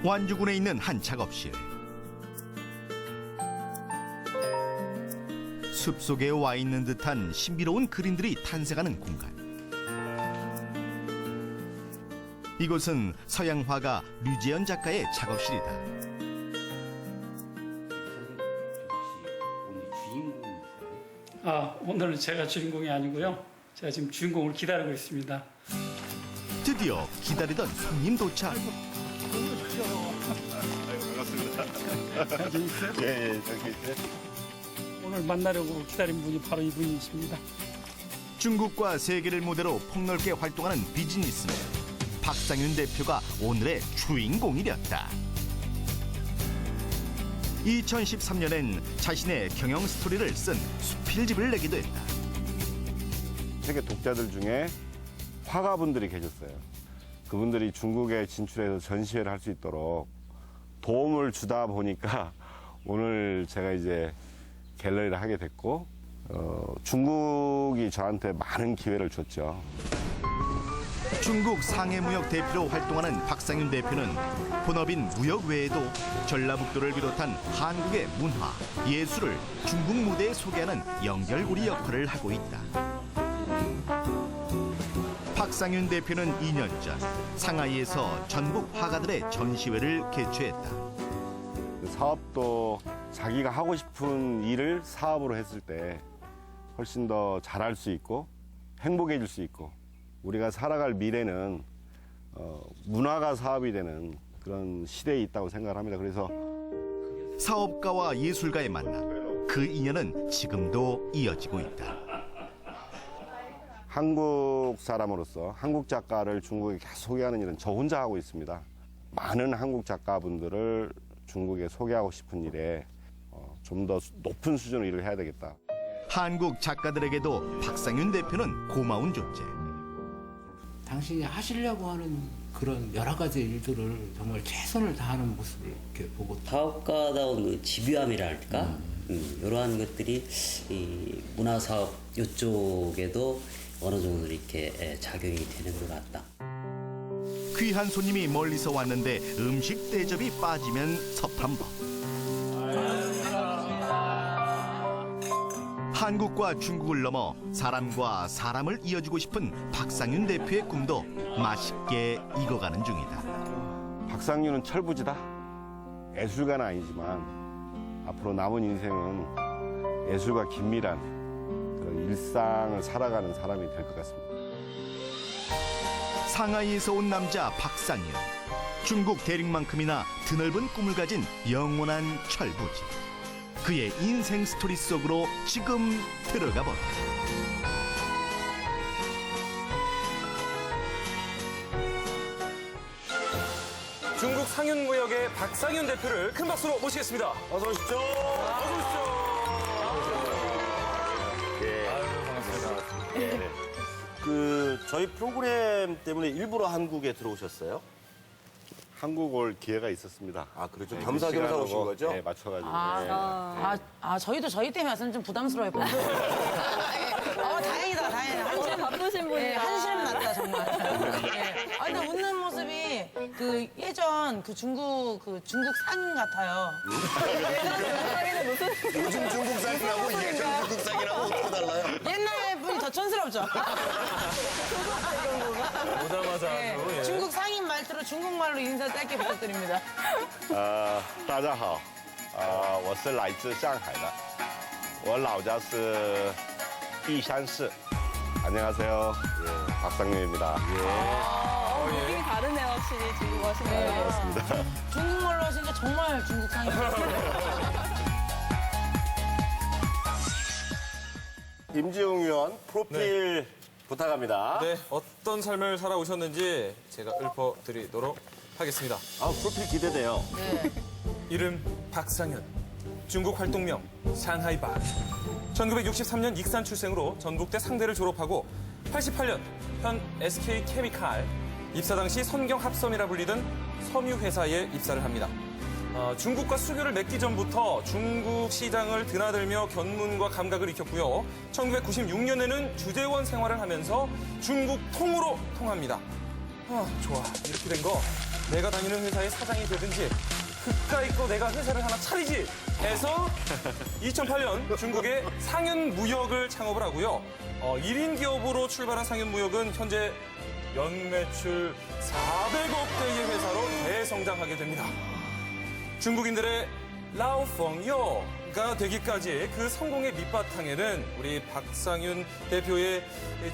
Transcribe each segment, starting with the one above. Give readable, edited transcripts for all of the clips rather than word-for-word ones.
완주군에 있는 한 작업실. 숲속에 와 있는 듯한 신비로운 그림들이 탄생하는 공간. 이곳은 서양 화가 류재현 작가의 작업실이다. 오늘은 제가 주인공이 아니고요. 제가 지금 주인공을 기다리고 있습니다. 드디어 기다리던 손님 도착. 잘 지냈어요? 예, 저기 있어요. 오늘 만나려고 기다린 분이 바로 이분이십니다. 중국과 세계를 무대로 폭넓게 활동하는 비즈니스맨 박상윤 대표가 오늘의 주인공이었다. 2013년엔 자신의 경영 스토리를 쓴 수필집을 내기도 했다. 세계 독자들 중에 화가분들이 계셨어요. 그분들이 중국에 진출해서 전시회를 할 수 있도록 도움을 주다 보니까 오늘 제가 이제 갤러리를 하게 됐고, 중국이 저한테 많은 기회를 줬죠. 중국 상해무역 대표로 활동하는 박상윤 대표는 본업인 무역 외에도 전라북도를 비롯한 한국의 문화, 예술을 중국 무대에 소개하는 연결고리 역할을 하고 있다. 박상윤 대표는 2년 전 상하이에서 전국 화가들의 전시회를 개최했다. 사업도 자기가 하고 싶은 일을 사업으로 했을 때 훨씬 더 잘할 수 있고 행복해질 수 있고 우리가 살아갈 미래는 문화가 사업이 되는 그런 시대에 있다고 생각을 합니다. 그래서 사업가와 예술가의 만남, 그 인연은 지금도 이어지고 있다. 한국 사람으로서 한국 작가를 중국에 계속 소개하는 일은 저 혼자 하고 있습니다. 많은 한국 작가분들을 중국에 소개하고 싶은 일에 좀 더 높은 수준으로 일을 해야 되겠다. 한국 작가들에게도 박상윤 대표는 고마운 존재. 당신이 하시려고 하는 그런 여러 가지 일들을 정말 최선을 다하는 모습을 이렇게 보고 사업가다운 그 집요함이랄까 이러한 것들이 이 문화사업 이쪽에도 어느 정도 이렇게 작용이 되는 것 같다. 귀한 손님이 멀리서 왔는데 음식 대접이 빠지면 섭한 법. 한국과 중국을 넘어 사람과 사람을 이어주고 싶은 박상윤 대표의 꿈도 맛있게 익어가는 중이다. 박상윤은 철부지다. 예술가는 아니지만 앞으로 남은 인생은 예술과 긴밀한 그런 일상을 살아가는 사람이 될 것 같습니다. 상하이에서 온 남자 박상윤. 중국 대륙만큼이나 드넓은 꿈을 가진 영원한 철부지. 그의 인생 스토리 속으로 지금 들어가 보다. 중국 상윤무역의 박상윤 대표를 큰 박수로 모시겠습니다. 어서 오십시오. 어서 오십시오. 반갑습니다. 그 저희 프로그램 때문에 일부러 한국에 들어오셨어요? 한국 올 기회가 있었습니다. 아, 그렇죠. 네, 겸사겸사 시간하고, 오신 거죠? 네, 맞춰가지고. 저희도 저희 때문에 왔으면 좀 부담스러워요. 다행이다, 다행이다. 한시름 바쁘신 분이 한시름 났다, 정말. 네. 근데 웃는 모습이 그 예전 그 중국 상인 같아요. 요즘 중국 쌀이라고 예전 중국 쌀이라고 어떻게 달라요? 옛날 분이 더 촌스럽죠. 오자마자 네. 아주, 예. 중국 상인 말투로 중국말로 인사 짧게 부탁드립니다. 大家好，我是来自上海的，我老家是璧山市。 안녕하세요. 예, 박상윤입니다. 느낌이 다르네요, 확실히 지금 하시는 반갑습니다. 중국말로 하시니까 정말 중국 상인 같아요. 임지웅 의원 프로필 부탁합니다. 네, 어떤 삶을 살아오셨는지 제가 읊어드리도록 하겠습니다. 아, 프로필 기대돼요. 이름 박상윤, 중국 활동명 상하이바. 1963년 익산 출생으로 전북대 상대를 졸업하고 88년 현 SK케미칼 입사 당시 선경합섬이라 불리던 섬유회사에 입사를 합니다. 중국과 수교를 맺기 전부터 중국 시장을 드나들며 견문과 감각을 익혔고요. 1996년에는 주재원 생활을 하면서 중국 통으로 통합니다. 좋아. 이렇게 된 거 내가 다니는 회사의 사장이 되든지 그까 있고 내가 회사를 하나 차리지 해서 2008년 중국의 상윤무역을 창업을 하고요. 1인 기업으로 출발한 상윤무역은 현재 연매출 400억대의 회사로 대성장하게 됩니다. 중국인들의 라오펑요가 되기까지 그 성공의 밑바탕에는 우리 박상윤 대표의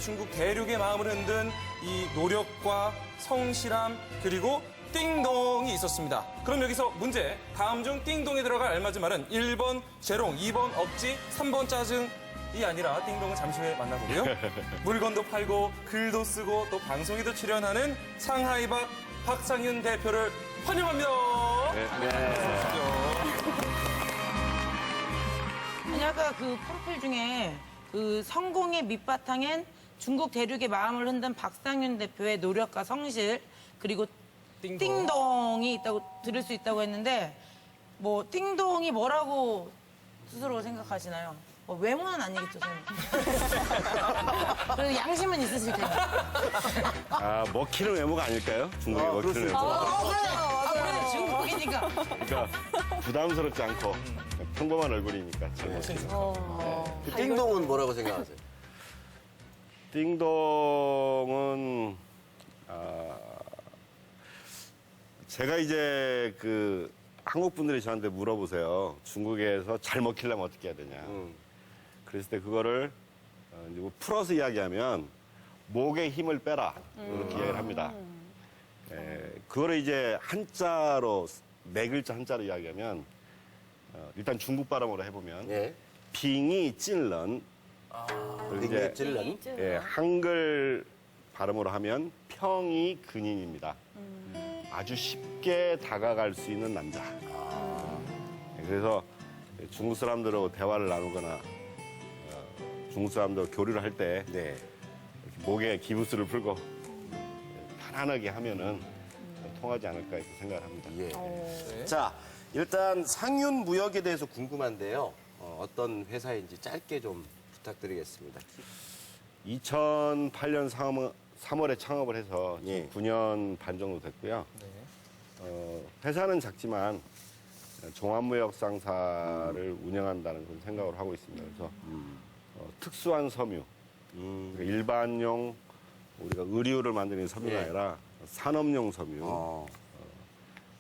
중국 대륙의 마음을 흔든 이 노력과 성실함 그리고 띵동이 있었습니다. 그럼 여기서 문제. 다음 중 띵동에 들어갈 알맞은 말은 1번 재롱, 2번 억지, 3번 짜증이 아니라 띵동은 잠시 후에 만나보고요. 물건도 팔고 글도 쓰고 또 방송에도 출연하는 상하이박 박상윤 대표를 환영합니다. 아니 아까 그 프로필 중에 그 성공의 밑바탕엔 중국 대륙의 마음을 흔든 박상윤 대표의 노력과 성실 그리고 띵동이 있다고 들을 수 있다고 했는데 뭐 띵동이 뭐라고 스스로 생각하시나요? 뭐 외모는 아니겠죠, 저는. 그래도 양심은 있으실 텐데. 먹히는 외모가 아닐까요? 중국의 먹히는 외모. 그래, 지금 보기니까. 그러니까 부담스럽지 않고 평범한 얼굴이니까. 그 띵동은 뭐라고 생각하세요? 띵동은 제가 이제 그 한국 분들이 저한테 물어보세요. 중국에서 잘 먹히려면 어떻게 해야 되냐. 그랬을 때 그거를 이제 뭐 풀어서 이야기하면 목에 힘을 빼라 이렇게 이야기를 합니다. 그거를 이제 한자로 네 글자 한자로 이야기하면 일단 중국 발음으로 해보면 예. 빙이 찔런 그리고 이제 찔런. 한글 발음으로 하면 평이 근인입니다. 아주 쉽게 다가갈 수 있는 남자. 그래서 중국 사람들하고 대화를 나누거나 중국 사람들 교류를 할 때 목에 기부스를 풀고 편안하게 하면은 통하지 않을까 이렇게 생각을 합니다. 예. 자, 일단 상윤무역에 대해서 궁금한데요. 어떤 회사인지 짧게 좀 부탁드리겠습니다. 2008년 3월에 창업을 해서 예. 9년 반 정도 됐고요. 회사는 작지만 종합무역 상사를 운영한다는 그런 생각을 하고 있습니다. 그래서 특수한 섬유, 그러니까 일반용 우리가 의류를 만드는 섬유가 예. 아니라 산업용 섬유,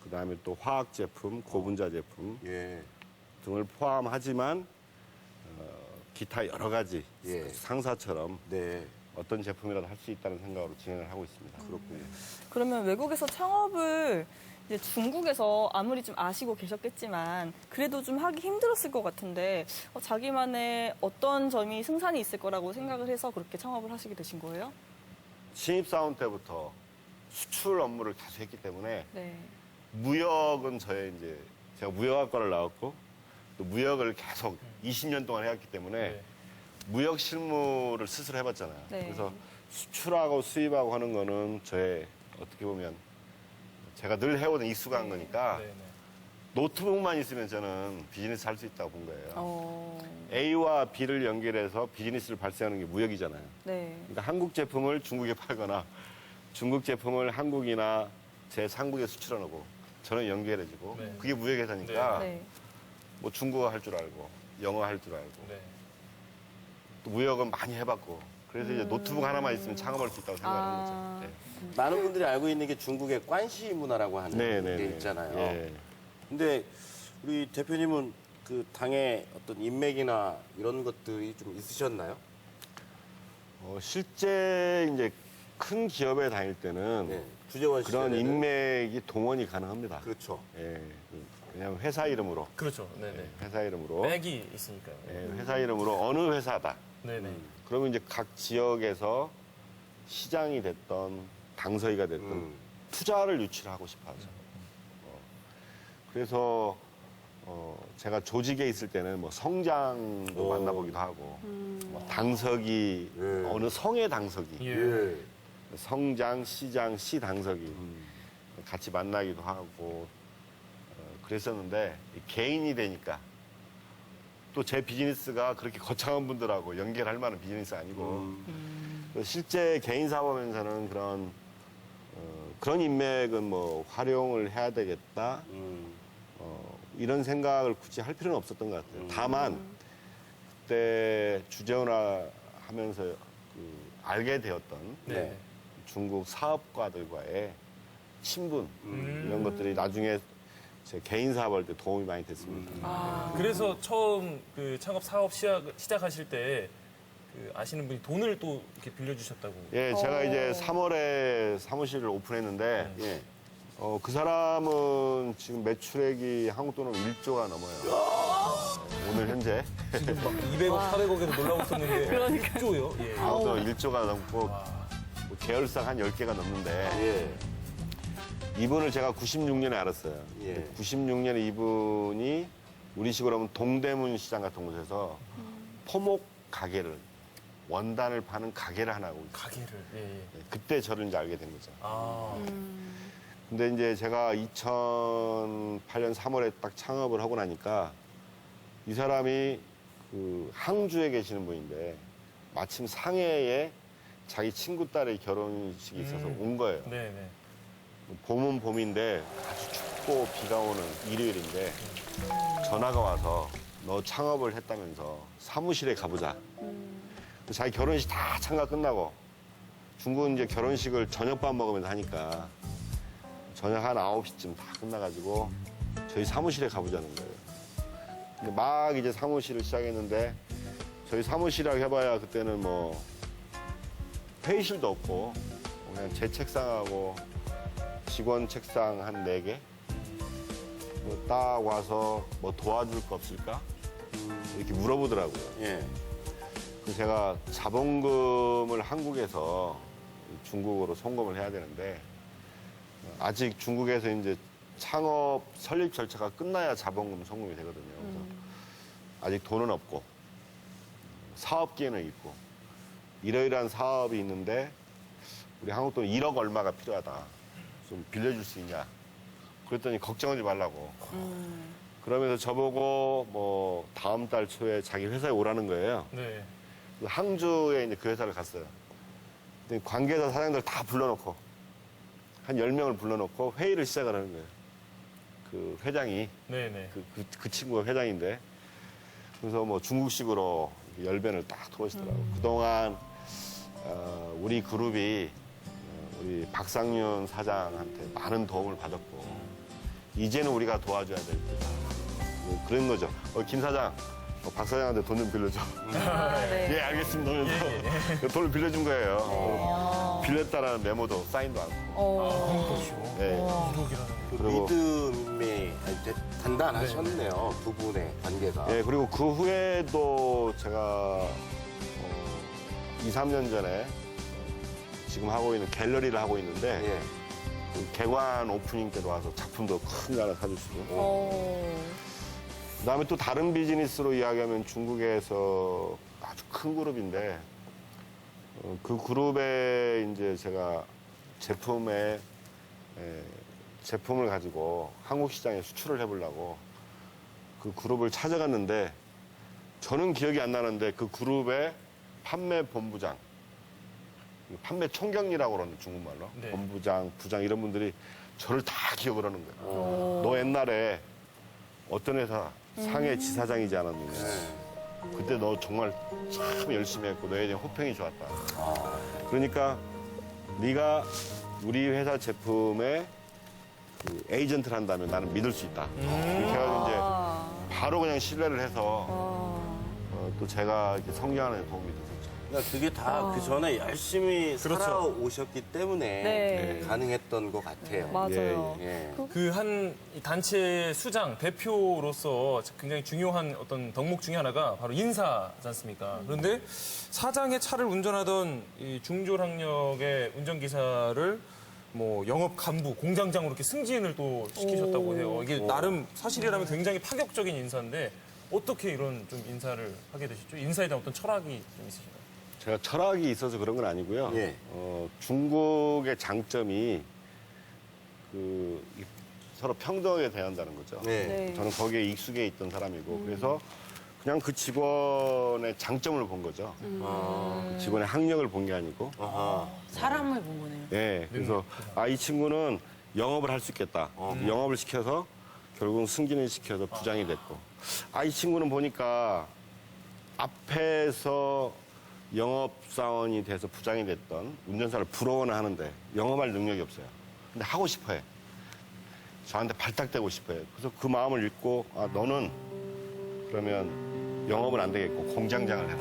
그다음에 또 화학 제품, 고분자 제품 예. 등을 포함하지만 기타 여러 가지 예. 상사처럼 네. 어떤 제품이라도 할 수 있다는 생각으로 진행을 하고 있습니다. 그렇군요. 그러면 외국에서 창업을 이제 중국에서 아무리 좀 아시고 계셨겠지만 그래도 좀 하기 힘들었을 것 같은데 자기만의 어떤 점이 승산이 있을 거라고 생각을 해서 그렇게 창업을 하시게 되신 거예요? 신입사원 때부터 수출 업무를 계속 했기 때문에 네. 무역은 저의 이제 제가 무역학과를 나왔고 또 무역을 계속 20년 동안 해왔기 때문에 무역 실무를 스스로 해봤잖아요. 네. 그래서 수출하고 수입하고 하는 거는 저의 어떻게 보면 제가 늘 해오던 익숙한 거니까 노트북만 있으면 저는 비즈니스 할 수 있다고 본 거예요. A와 B를 연결해서 비즈니스를 발생하는 게 무역이잖아요. 네. 그러니까 한국 제품을 중국에 팔거나 중국 제품을 한국이나 제 상국에 수출하고 저는 연결해주고 그게 무역회사니까 네. 뭐 중국어 할 줄 알고 영어 할 줄 알고 또 무역은 많이 해봤고 그래서 이제 노트북 하나만 있으면 창업할 수 있다고 생각하는 거죠. 네. 많은 분들이 알고 있는 게 중국의 관시 문화라고 하는 게 있잖아요. 예. 근데 우리 대표님은 그 당의 어떤 인맥이나 이런 것들이 좀 있으셨나요? 실제 이제 큰 기업에 다닐 때는 네. 주재원 그런 시절에는 인맥이 동원이 가능합니다. 그렇죠. 예. 왜냐하면 회사 이름으로 그렇죠. 네네. 회사 이름으로 맥이 있으니까요. 예, 회사 이름으로 어느 회사다. 네네. 그러면 이제 각 지역에서 시장이 됐던 당서이가 됐던 투자를 유치하고 싶어 하죠. 그래서 제가 조직에 있을 때는 뭐 성장도 만나보기도 하고 뭐 당석이 어느 성의 당석이 예. 성장, 시장, 시당석이 같이 만나기도 하고 그랬었는데 개인이 되니까 또 제 비즈니스가 그렇게 거창한 분들하고 연결할 만한 비즈니스 아니고 실제 개인 사업에서는 그런 그런 인맥은 뭐 활용을 해야 되겠다. 이런 생각을 굳이 할 필요는 없었던 것 같아요. 다만 그때 주재원화 하면서 알게 되었던 네. 중국 사업가들과의 친분 이런 것들이 나중에 제 개인 사업할 때 도움이 많이 됐습니다. 그래서 처음 그 창업 사업 시작하실 때 그 아시는 분이 돈을 또 이렇게 빌려주셨다고. 예, 제가 이제 3월에 사무실을 오픈했는데 예. 그 사람은 지금 매출액이 한국 돈으로 1조가 넘어요. 오늘 현재. 지금 막 200억, 400억에도 놀라고 있었는데 6조요? 예. 한국 돈 1조가 넘고 뭐 계열사 한 10개가 넘는데 예. 이분을 제가 96년에 알았어요. 예. 96년에 이분이 우리식으로 하면 동대문 시장 같은 곳에서 포목 가게를 원단을 파는 가게를 하나 하고 있어요. 가게를. 예. 그때 저를 이제 알게 된 거죠. 아. 근데 이제 제가 2008년 3월에 딱 창업을 하고 나니까 이 사람이 그 항주에 계시는 분인데 마침 상해에 자기 친구 딸의 결혼식이 있어서 온 거예요. 네네. 봄은 봄인데 아주 춥고 비가 오는 일요일인데 전화가 와서 너 창업을 했다면서 사무실에 가보자. 자기 결혼식 다 참가 끝나고 중국은 이제 결혼식을 저녁밥 먹으면서 하니까 저녁 한 9시쯤 다 끝나가지고 저희 사무실에 가보자는 거예요. 근데 막 이제 사무실을 시작했는데 저희 사무실이라고 해봐야 그때는 뭐 회의실도 없고 그냥 제 책상하고 직원 책상 한 4개 뭐 딱 와서 뭐 도와줄 거 없을까? 이렇게 물어보더라고요. 예. 그래서 제가 자본금을 한국에서 중국으로 송금을 해야 되는데 아직 중국에서 이제 창업 설립 절차가 끝나야 자본금 송금이 되거든요. 그래서 아직 돈은 없고 사업 기회는 있고 이러이러한 사업이 있는데 우리 한국 돈 1억 얼마가 필요하다. 좀 빌려줄 수 있냐. 그랬더니 걱정하지 말라고. 그러면서 저보고 뭐 다음 달 초에 자기 회사에 오라는 거예요. 네. 그래서 항주에 이제 그 회사를 갔어요. 근데 관계자 사장들 다 불러놓고 한 10명을 불러놓고 회의를 시작을 하는 거예요. 그 회장이 네네. 그 친구가 회장인데 그래서 뭐 중국식으로 열변을 딱 토하시더라고요. 그동안 우리 그룹이 우리 박상윤 사장한테 많은 도움을 받았고 이제는 우리가 도와줘야 될 때다. 뭐 그런 거죠. 김 사장, 박 사장한테 돈 좀 빌려줘. 네. 예, 알겠습니다. 하면서 돈을 빌려준 거예요. 빌렸다라는 메모도 사인도 않고. 네. 그 그리고- 믿음이 단단하셨네요. 두 분의 관계가. 예, 그리고 그 후에도 제가 2, 3년 전에 지금 하고 있는 갤러리를 하고 있는데 예. 그 개관 오프닝 때도 와서 작품도 큰 거 하나 사주시고 그다음에 또 다른 비즈니스로 이야기하면 중국에서 아주 큰 그룹인데 그 그룹에 이제 제가 제품을 가지고 한국 시장에 수출을 해보려고 그 그룹을 찾아갔는데 저는 기억이 안 나는데 그 그룹의 판매 본부장, 판매 총경리라고 그러는데 중국말로 네. 본부장, 부장 이런 분들이 저를 다 기억을 하는 거예요. 너 옛날에 어떤 회사 상해 지사장이지 않았느냐. 그때 너 정말 참 열심히 했고 너에 대한 호평이 좋았다. 그러니까 네가 우리 회사 제품에 그 에이전트를 한다면 나는 믿을 수 있다. 이렇게 해가지고 이제 바로 그냥 신뢰를 해서 또 제가 이렇게 성장하는 데 도움이 됐었죠. 그러니까 그게 다 그 전에 열심히 그렇죠. 살아오셨기 때문에 네. 가능했던 것 같아요. 맞아요. 예. 그 한 단체 수장, 대표로서 굉장히 중요한 어떤 덕목 중에 하나가 바로 인사지 않습니까? 그런데 사장의 차를 운전하던 이 중졸학력의 운전기사를 뭐 영업 간부, 공장장으로 이렇게 승진을 또 시키셨다고 해요. 이게 나름 사실이라면 굉장히 파격적인 인사인데 어떻게 이런 좀 인사를 하게 되셨죠? 인사에 대한 어떤 철학이 좀 있으신가요? 제가 철학이 있어서 그런 건 아니고요. 예. 중국의 장점이 서로 평등하게 대한다는 거죠. 네. 네. 저는 거기에 익숙해 있던 사람이고 그래서 그냥 그 직원의 장점을 본 거죠. 그 직원의 학력을 본 게 아니고. 사람을 본 거네요. 예, 그래서 이 친구는 영업을 할 수 있겠다. 영업을 시켜서 결국 승진을 시켜서 부장이 됐고. 이 친구는 보니까 앞에서 영업사원이 돼서 부장이 됐던 운전사를 부러워는 하는데 영업할 능력이 없어요. 근데 하고 싶어요. 저한테 발탁되고 싶어요. 그래서 그 마음을 읽고 너는 그러면 영업은 안 되겠고 공장장을 해라.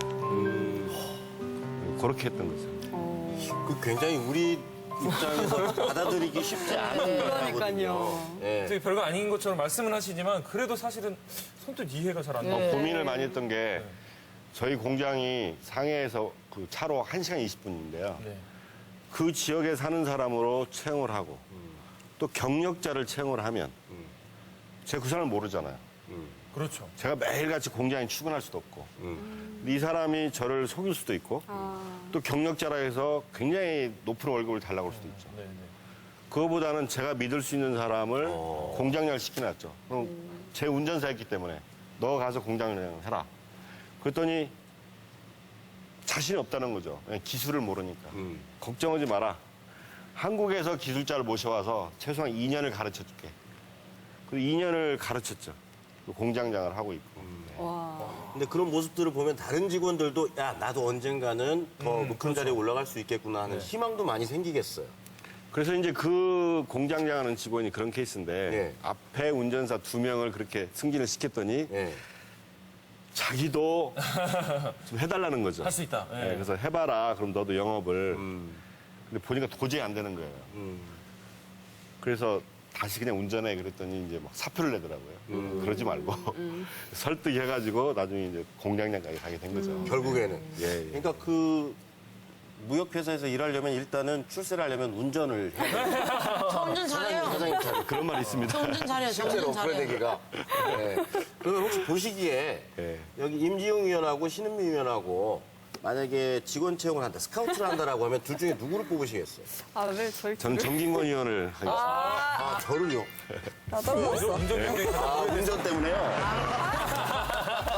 그렇게 했던 거죠. 그 굉장히 우리 입장에서 받아들이기 쉽지 않은 그러니까요. 예. 되게 별거 아닌 것처럼 말씀은 하시지만 그래도 사실은 선뜻 이해가 잘 안 돼요. 고민을 많이 했던 게 저희 공장이 상해에서 그 차로 1시간 20분인데요. 네. 그 지역에 사는 사람으로 채용을 하고 또 경력자를 채용을 하면 제가 그 사람을 모르잖아요. 그렇죠. 제가 매일같이 공장에 출근할 수도 없고 이 사람이 저를 속일 수도 있고 또 경력자라 해서 굉장히 높은 월급을 달라고 할 수도 있죠. 네, 네. 그거보다는 제가 믿을 수 있는 사람을 공장장을 시켜놨죠. 그럼 제 운전사였기 때문에 너 가서 공장장을 해라. 그랬더니 자신이 없다는 거죠. 그냥 기술을 모르니까. 걱정하지 마라. 한국에서 기술자를 모셔와서 최소한 2년을 가르쳐줄게. 그리고 2년을 가르쳤죠. 공장장을 하고 있고. 근데 그런 모습들을 보면 다른 직원들도 야 나도 언젠가는 더 높은 자리에 올라갈 수 있겠구나 하는 희망도 많이 생기겠어요. 그래서 이제 그 공장장하는 직원이 그런 케이스인데 예. 앞에 운전사 2명을 그렇게 승진을 시켰더니 예. 자기도 좀 해달라는 거죠. 할 수 있다. 예. 네, 그래서 해봐라. 그럼 너도 영업을. 근데 보니까 도저히 안 되는 거예요. 그래서 다시 그냥 운전해 그랬더니 이제 막 사표를 내더라고요. 그러지 말고 설득해가지고 나중에 이제 공장장까지 가게 된 거죠. 결국에는. 예, 예. 그러니까 그 무역회사에서 일하려면 일단은 출세를 하려면 운전을 해야 돼요. 저 운전 잘해요. 사장님 잘. 그런 말이 있습니다. 저 운전 잘해요. 저 실제로 운전 그런 잘해요. 얘기가. 예. 그러면 혹시 보시기에 예. 여기 임지용 위원하고 신은미 위원하고 만약에 직원 채용을 한다, 스카우트를 한다라고 하면 둘 중에 누구를 뽑으시겠어요? 아, 왜 저희 저는 정gin권 의원을 하겠습니다. 아, 저를요? 다 떨어졌어. 운전 경력이 운전 때문에요?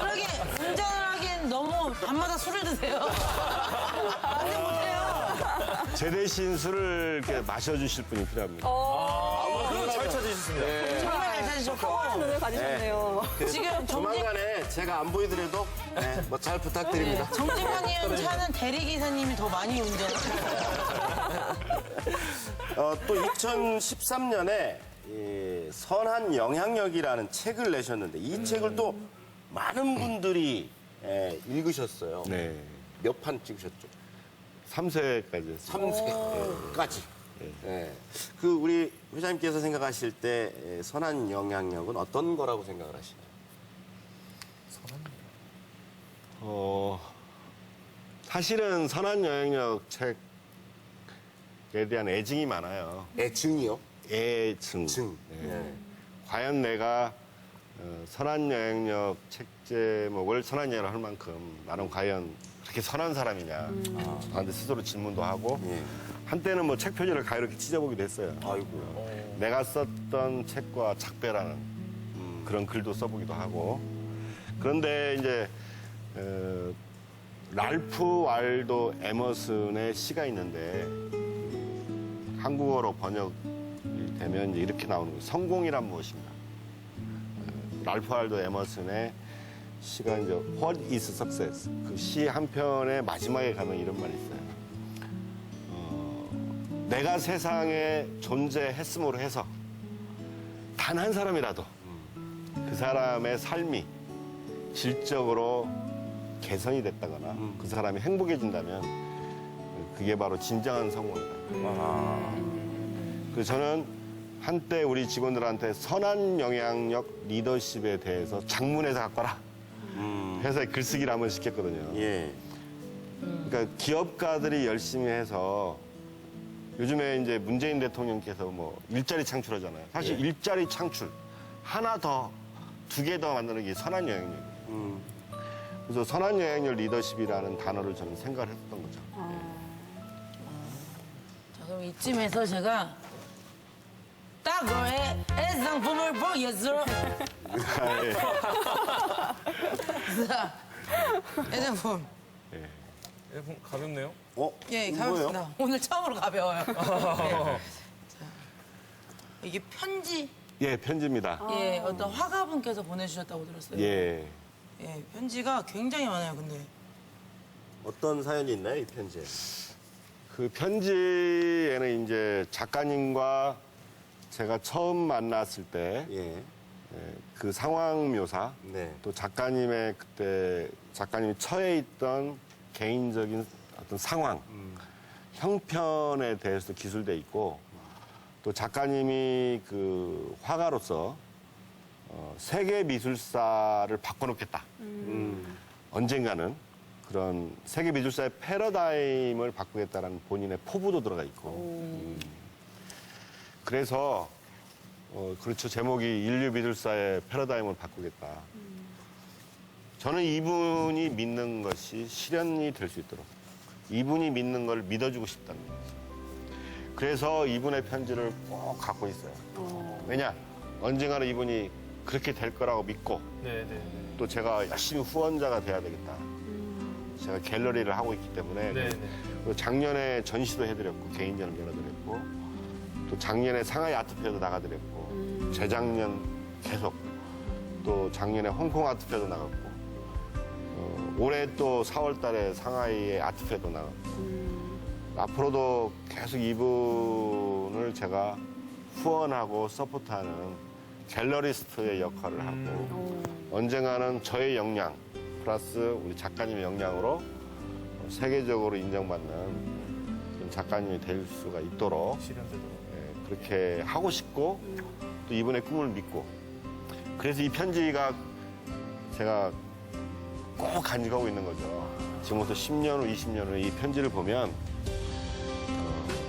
그러게 운전을 하기엔 너무 밤마다 술을 드세요. 안돼 못해요. 제 대신 술을 이렇게 마셔주실 분이 필요합니다. 그건 잘 찾으셨습니다. 정말 잘 찾으셨고 눈을 가지셨네요. 지금 정진 조만간에 제가 안 보이더라도 뭐 잘 부탁드립니다. 정진환 의원 차는 대리기사님이 더 많이 운전하세요. 또 2013년에 선한 영향력이라는 책을 내셨는데 이 책을 또 많은 분들이 읽으셨어요. 네. 몇 판 찍으셨죠? 3세까지 했습니다. 3세까지. 그 우리 회장님께서 생각하실 때 선한 영향력은 어떤 거라고 생각을 하시나요? 사실은 선한 영향력 책에 대한 애증이 많아요. 애증이요? 애증. 증. 네. 과연 내가 선한 영향력 책 제목을 선한 영향을 할 만큼 나는 과연 그렇게 선한 사람이냐. 저한테 스스로 질문도 하고 한때는 뭐 책 표지를 가이렇게 찢어보기도 했어요. 아이고. 내가 썼던 책과 작별하는 그런 글도 써보기도 하고 그런데 이제 랄프 waldo 에머슨의 시가 있는데 한국어로 번역이 되면 이제 이렇게 나오는 거예요. 성공이란 무엇인가? 랄프 waldo 에머슨의 시가 이제 What is success? 그 시 한 편의 마지막에 가면 이런 말이 있어요. 내가 세상에 존재했음으로 해서 단 한 사람이라도 그 사람의 삶이 질적으로 개선이 됐다거나 그 사람이 행복해진다면 그게 바로 진정한 성공이다. 그래서 저는 한때 우리 직원들한테 선한 영향력 리더십에 대해서 장문에서 갖고 와라. 회사에 글쓰기를 한번 시켰거든요. 예. 그러니까 기업가들이 열심히 해서 요즘에 이제 문재인 대통령께서 뭐 일자리 창출하잖아요. 사실 일자리 창출 하나 더, 2개 더 만드는 게 선한 영향력이에요. 그래서 선한 영향력 리더십이라는 단어를 저는 생각을 했던 거죠. 자, 그럼 이쯤에서 제가 따거의 애상품을 보여줘. 예. 감사합니다. 애장품. 예, 가볍네요. 예, 이거 가볍습니다. 오늘 처음으로 가벼워요. 네. 자, 이게 편지. 예, 편지입니다. 예, 어떤 화가분께서 보내주셨다고 들었어요. 예. 예, 편지가 굉장히 많아요, 근데. 어떤 사연이 있나요, 이 편지에? 그 편지에는 이제 작가님과 제가 처음 만났을 때 그 예. 상황 묘사, 네. 또 작가님의 그때 작가님이 처해 있던 개인적인 어떤 상황, 형편에 대해서도 기술돼 있고, 또 작가님이 그 화가로서 세계 미술사를 바꿔놓겠다. 언젠가는 그런 세계 미술사의 패러다임을 바꾸겠다라는 본인의 포부도 들어가 있고. 그래서 그렇죠. 제목이 인류 미술사의 패러다임을 바꾸겠다. 저는 이분이 믿는 것이 실현이 될 수 있도록 이분이 믿는 걸 믿어주고 싶다는 거죠. 그래서 이분의 편지를 꼭 갖고 있어요. 왜냐? 언젠가는 이분이 그렇게 될 거라고 믿고 네네. 또 제가 열심히 후원자가 돼야 되겠다. 제가 갤러리를 하고 있기 때문에 네네. 그리고 작년에 전시도 해드렸고 개인전을 열어드렸고 또 작년에 상하이 아트페어도 나가드렸고 재작년 계속 또 작년에 홍콩 아트페어도 나갔고 올해 또 4월 달에 상하이의 아트페어도 나갔고 앞으로도 계속 이분을 제가 후원하고 서포트하는 갤러리스트의 역할을 하고 언젠가는 저의 역량 플러스 우리 작가님의 역량으로 세계적으로 인정받는 그런 작가님이 될 수가 있도록 실현되도록. 그렇게 하고 싶고 또 이분의 꿈을 믿고 그래서 이 편지가 제가 꼭 간직하고 있는 거죠. 지금부터 10년 후, 20년 후 이 편지를 보면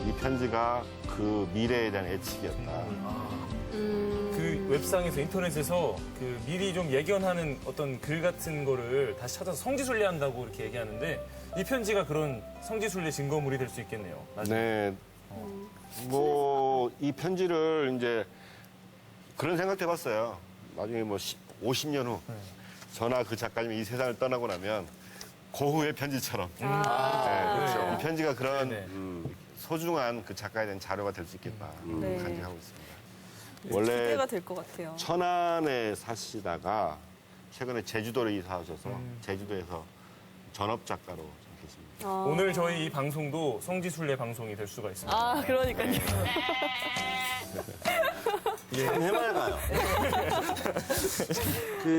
이 편지가 그 미래에 대한 예측이었다. 그 웹상에서 인터넷에서 그 미리 좀 예견하는 어떤 글 같은 거를 다시 찾아서 성지순례한다고 이렇게 얘기하는데 이 편지가 그런 성지순례 증거물이 될 수 있겠네요. 나중에. 네. 뭐, 이 편지를 이제 그런 생각도 해봤어요. 나중에 뭐 50년 후 저나 그 작가님이 이 세상을 떠나고 나면 고흐의 편지처럼. 네, 그렇죠. 이 편지가 그런 네네. 소중한 그 작가에 대한 자료가 될 수 있겠다. 네. 간직하고 있습니다. 기대가 원래 될 것 같아요. 천안에 사시다가 최근에 제주도로 이사 오셔서 제주도에서 전업 작가로 좀 계십니다. 오늘 저희 이 방송도 성지순례 방송이 될 수가 있습니다. 아, 그러니까요. 참 해맑아요. 그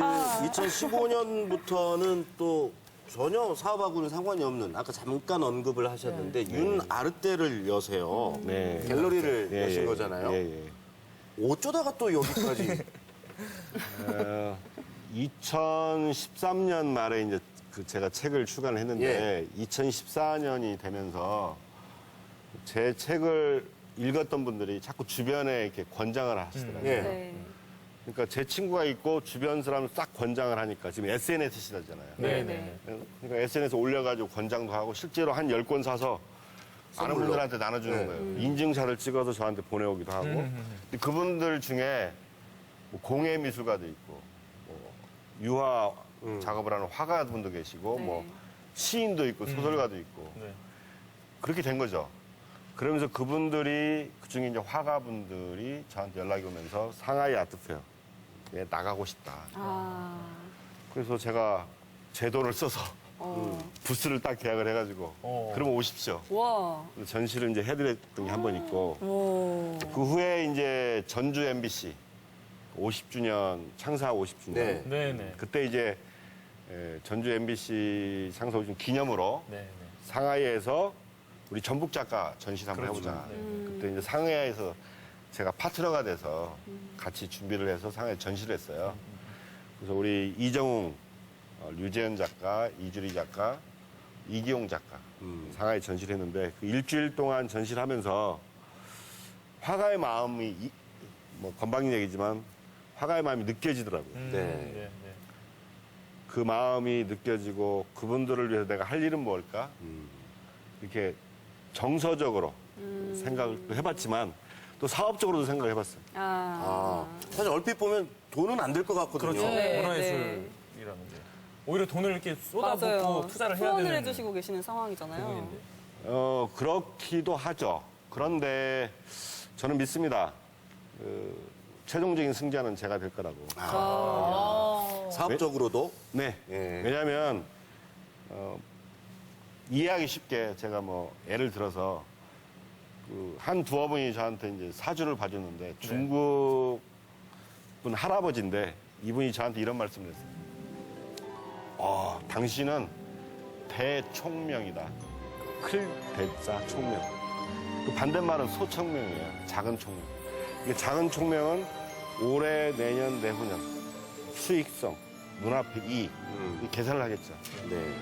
2015년부터는 또 전혀 사업하고는 상관이 없는 아까 잠깐 언급을 하셨는데 윤 아르떼를 여세요. 네. 갤러리를 예, 여신 예. 거잖아요. 예, 예. 어쩌다가 또 여기까지 2013년 말에 이제 그 제가 책을 출간을 했는데 예. 2014년이 되면서 제 책을 읽었던 분들이 자꾸 주변에 이렇게 권장을 하시더라고요. 예. 네. 그러니까 제 친구가 있고 주변 사람을 싹 권장을 하니까 지금 SNS 시대잖아요. 네네. 그러니까 SNS 올려가지고 권장도 하고 실제로 한 10권 사서 아는 선물로. 분들한테 나눠주는 네. 거예요. 인증샷을 찍어서 저한테 보내오기도 하고. 근데 그분들 중에 뭐 공예 미술가도 있고, 뭐 유화 작업을 하는 화가분도 계시고, 네. 뭐 시인도 있고, 소설가도 있고. 네. 그렇게 된 거죠. 그러면서 그분들이, 그 중에 이제 화가분들이 저한테 연락이 오면서 상하이 아트페어에 나가고 싶다. 아, 그래서 제가 제 돈을 써서 부스를 딱 계약을 해가지고, 그러면 오십시오. 와, 전시를 이제 해드렸던 게 한 번 있고, 오, 그 후에 이제 전주 MBC 50주년, 창사 50주년. 네. 네네. 그때 이제 전주 MBC 창사 50주년 기념으로 네네. 상하이에서 우리 전북 작가 전시를 한번 그렇죠. 해보자. 네. 그때 이제 상하이에서 제가 파트너가 돼서 같이 준비를 해서 상하이 전시를 했어요. 그래서 우리 이정웅, 류재현 작가, 이주리 작가, 이기용 작가 상하이 전시를 했는데 그 일주일 동안 전시를 하면서 화가의 마음이 뭐 건방진 얘기지만 화가의 마음이 느껴지더라고요. 네. 그 마음이 느껴지고 그분들을 위해서 내가 할 일은 뭘까? 이렇게 정서적으로 생각을 또 해봤지만 또 사업적으로도 생각을 해봤어요. 아, 사실 얼핏 보면 돈은 안 들 것 같거든요. 그렇죠. 네, 문화예술이라는 게. 오히려 돈을 이렇게 쏟아붓고 맞아요. 투자를 해야 후원을 되는 해주시고 계시는 상황이잖아요. 부분인데. 그렇기도 하죠. 그런데 저는 믿습니다. 최종적인 승자는 제가 될 거라고. 사업적으로도 네. 예. 왜냐하면 이해하기 쉽게 제가 뭐 예를 들어서 한 두어분이 저한테 이제 사주를 봐줬는데 중국 분 할아버지인데 이분이 저한테 이런 말씀을 했어요. 당신은 대총명이다. 클 대자 총명. 그 반대말은 소총명이에요. 작은 총명. 이게 작은 총명은 올해, 내년, 내후년 수익성, 눈앞에 이 계산을 하겠죠. 네.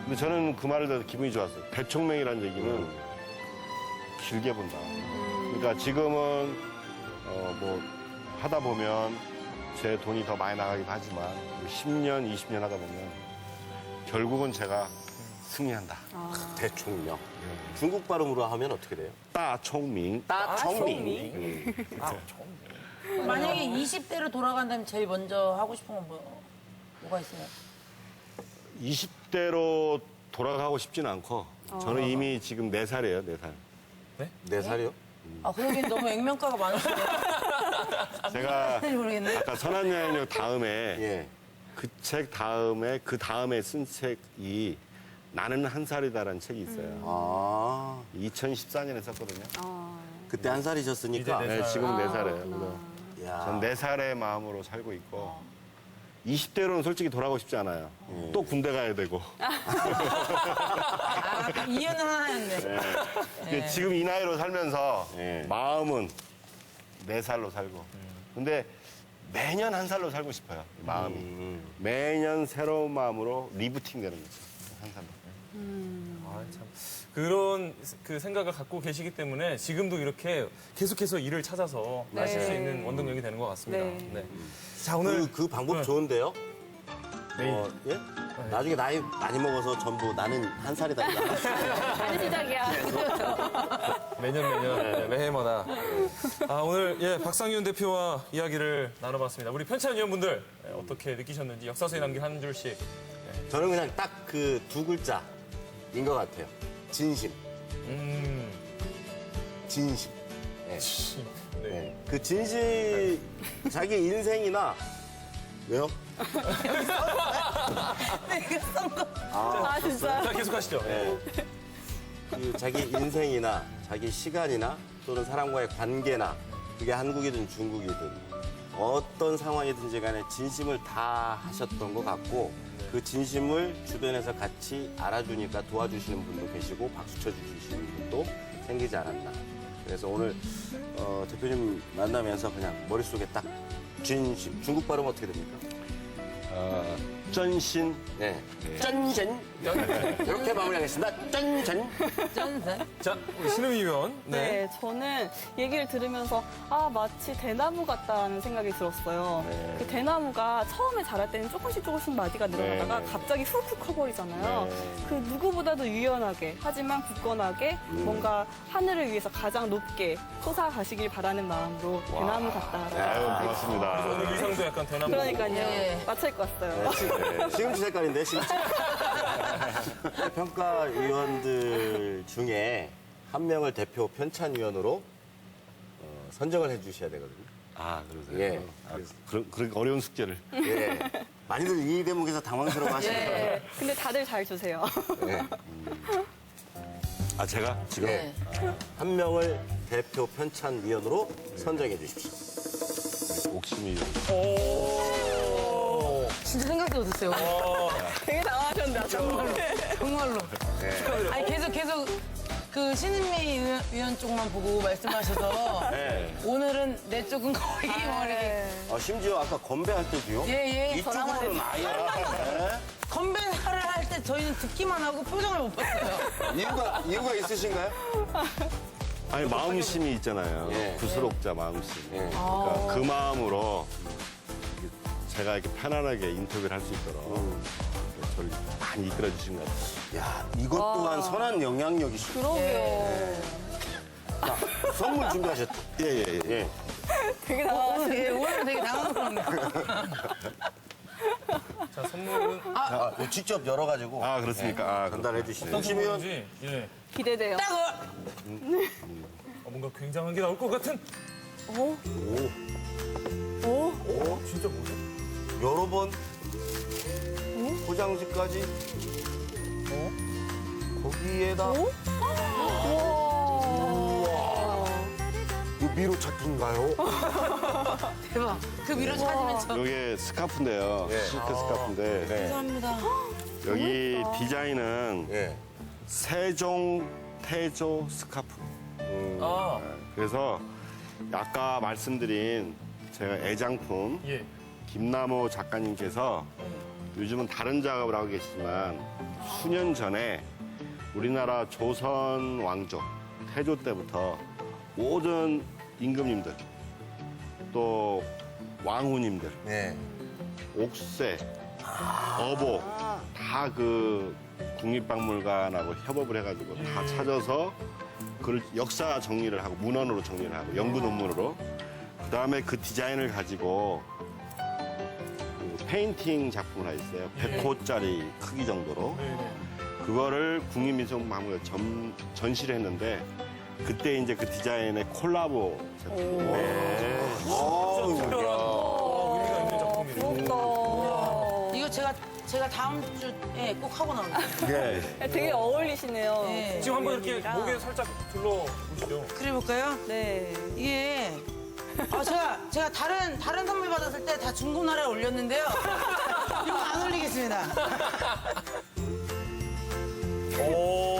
근데 저는 그 말을 들어서 기분이 좋았어요. 대총명이라는 얘기는 길게 본다. 그러니까 지금은 뭐 하다 보면 제 돈이 더 많이 나가기도 하지만 10년, 20년 하다 보면 결국은 제가 승리한다. 대총명. 중국 발음으로 하면 어떻게 돼요? 따총밍. 따총밍. 만약에 20대로 돌아간다면 제일 먼저 하고 싶은 건 뭐가 있어요? 20대로 돌아가고 싶지는 않고 저는 이미 지금 4살이에요, 4살. 4살이요? 그러긴 너무 액면가가 많으시네요. 제가 모르겠네. 아까 선한여행력 다음에 예. 그 책 다음에 그 다음에 쓴 책이 나는 한 살이다라는 책이 있어요. 2014년에 썼거든요. 그때 한 살이셨으니까. 네, 지금 4살이에요. 야. 전 4살의 마음으로 살고 있고 20대로는 솔직히 돌아가고 싶지 않아요. 또 군대 가야 되고. 이유는 하나였네. 근데 지금 이 나이로 살면서 네. 마음은 4살로 살고. 근데 매년 한 살로 살고 싶어요. 마음이. 매년 새로운 마음으로 리부팅 되는 거죠. 한 살로. 참. 그런 그 생각을 갖고 계시기 때문에 지금도 이렇게 계속해서 일을 찾아서 하실 수 있는 원동력이 되는 것 같습니다. 네. 자, 오늘 그 방법 좋은데요? 예? 나중에 나이 많이 먹어서 전부 나는 한 살이다. 다른 시작이야. 매년 매해마다 오늘 박상윤 대표와 이야기를 나눠봤습니다. 우리 편찬 위원분들 어떻게 느끼셨는지 역사서에 남긴 한 줄씩. 저는 그냥 딱 그 2글자인 것 같아요. 진심. 진심. 네. 네. 그 진심, 자기 인생이나, 왜요? 진짜. 자, 계속하시죠. 네. 그 자기 인생이나 자기 시간이나 또는 사람과의 관계나 그게 한국이든 중국이든 어떤 상황이든지 간에 진심을 다 하셨던 것 같고 그 진심을 주변에서 같이 알아주니까 도와주시는 분도 계시고 박수 쳐주시는 분도 생기지 않았나. 그래서 오늘 대표님 만나면서 그냥 머릿속에 딱 진심, 중국 발음 어떻게 됩니까? 쩐신. 네. 쩐전. 이렇게 마무리하겠습니다. 쩐전. 자, 우리 신우미 위원. 네, 저는 얘기를 들으면서 마치 대나무 같다는 생각이 들었어요. 그 대나무가 처음에 자랄 때는 조금씩 마디가 늘어나다가 갑자기 훅훅 커버리잖아요. 그 누구보다도 유연하게 하지만 굳건하게 뭔가 하늘을 위해서 가장 높게 솟아가시길 바라는 마음으로 대나무 같다라고. 아유, 고맙습니다. 오늘 의상도 약간 대나무. 그러니까요. 맞출 것 같아요. 시금치 색깔인데, 시금치. 평가위원들 중에 한 명을 대표 편찬위원으로 선정을 해주셔야 되거든요. 그러세요? 예. 그런 어려운 숙제를. 예. 많이들 이 대목에서 당황스러워 하시네요. 네. 근데 다들 잘 주세요. 예. 제가 지금? 예. 한 명을 대표 편찬위원으로 선정해 주십시오. 옥심이. 진짜 생각도 못했어요. 되게 당황하셨는데, 정말로. 아니, 계속 그 신은미 위원 쪽만 보고 말씀하셔서 오늘은 내 쪽은 거의 머리. 심지어 아까 건배할 때도요. 예. 이쪽으로는 아예. 건배사를 할 때 저희는 듣기만 하고 표정을 못 봤어요. 이유가 있으신가요? 아니, 마음심이 있잖아요. 예. 구스록자 마음심. 예. 그러니까 그 마음으로 제가 이렇게 편안하게 인터뷰를 할 수 있도록 저를 많이 이끌어 주신 것 같아요. 야, 이것 또한 선한 영향력이시죠. 그러게요. 자, 선물 준비하셨죠? 예. 되게 당황하셨는데. 오늘 되게 당황스럽네요. 자, 선물은. 직접 열어가지고 아, 그렇습니까? 아, 전달해 주시네요. 어떤 보시면 상황인지 예. 기대돼요. 뭔가 굉장한 게 나올 것 같은. 진짜 뭐지? 여러 번 포장지까지 거기에다 이거 미로 찾기인가요? 대박. 그 위로 찾으면 저. 이게 스카프인데요. 실크 스카프인데 감사합니다. 여기 디자인은 예. 세종 태조 스카프. 아, 그래서 아까 말씀드린 제가 애장품 예. 김남호 작가님께서 요즘은 다른 작업을 하고 계시지만 수년 전에 우리나라 조선 왕조 태조 때부터 모든 임금님들 또 왕후님들 예. 옥새 어복 다 그 국립박물관하고 협업을 해가지고 다 찾아서 그걸 역사 정리를 하고 문헌으로 정리를 하고 연구 논문으로 그 다음에 그 디자인을 가지고 그 페인팅 작품을 하나 있어요. 100호짜리 크기 정도로 그거를 국립민속박물관에 전시를 했는데 그때 이제 그 디자인의 콜라보 제품이고 특별한 의미가 있는 작품이네요. 부럽다. 이거 제가 다음 주에 꼭 하고 나올게요. 예. 되게 어울리시네요. 네. 지금 한번 이렇게 의미랑. 목에 살짝 둘러보시죠. 그래 볼까요? 네. 이게 제가 다른 선물 받았을 때 다 중고나라에 올렸는데요. 이거 안 올리겠습니다. 오.